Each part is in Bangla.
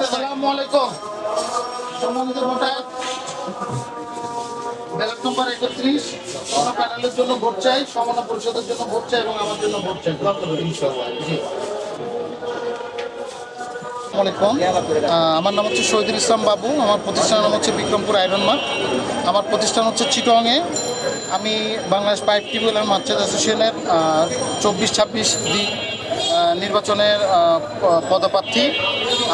আসসালামু আলাইকুম সম্মানিত ভোটার, ব্যালট নম্বর 31 প্যানেলের জন্য ভোট চাই, সমন্বয় পরিষদের জন্য ভোট চাই এবং আমার জন্য ভোট চাই। আমার নাম হচ্ছে শহীদুল ইসলাম বাবু। আমার প্রতিষ্ঠানের নাম হচ্ছে বিক্রমপুর আয়রন মার্ট। আমার প্রতিষ্ঠান হচ্ছে চিটংয়ে। আমি Bangladesh pipe tubewell and merchant অ্যাসোসিয়েশনের 24-26 নির্বাচনের পদপ্রার্থী।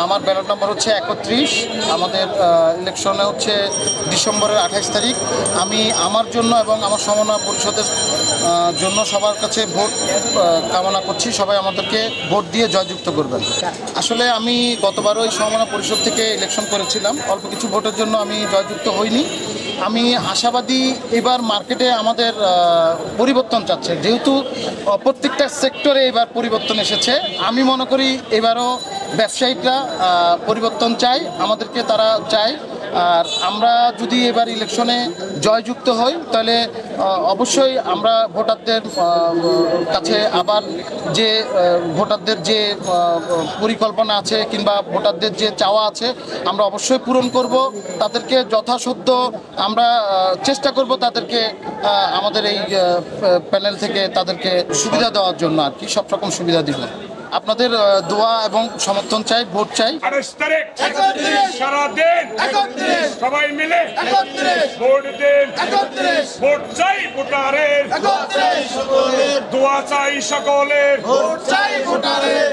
আমার ব্যালট নম্বর হচ্ছে 31। আমাদের ইলেকশনে হচ্ছে ডিসেম্বরের 28 তারিখ। আমি আমার জন্য এবং আমার সমন্বয় পরিষদের জন্য সবার কাছে ভোট কামনা করছি। সবাই আমাদেরকে ভোট দিয়ে জয়যুক্ত করবেন। আসলে আমি গতবারও এই সমন্বয় পরিষদ থেকে ইলেকশন করেছিলাম, অল্প কিছু ভোটের জন্য আমি জয়যুক্ত হইনি। আমি আশাবাদী এবার মার্কেটে আমাদের পরিবর্তন চাচ্ছে, যেহেতু প্রত্যেকটা সেক্টরে এবার পরিবর্তন এসেছে। আমি মনে করি এবারও ব্যবসায়িকরা পরিবর্তন চাই, আমাদেরকে তারা চায়। আর আমরা যদি এবার ইলেকশনে জয়যুক্ত হই তাহলে অবশ্যই আমরা ভোটারদের কাছে আবার যে ভোটারদের যে পরিকল্পনা আছে কিংবা ভোটারদের যে চাওয়া আছে আমরা অবশ্যই পূরণ করব। তাদেরকে যথাসাধ্য আমরা চেষ্টা করব তাদেরকে আমাদের এই প্যানেল থেকে তাদেরকে সুবিধা দেওয়ার জন্য, আর কি সব রকম সুবিধা দিব। আপনাদের দোয়া এবং সমর্থন চাই, ভোট চাই। সবাই মিলে ভোট দেন, ভোট চাই ভোটারের, দোয়া চাই সকলের, ভোট চাই ভোটারের।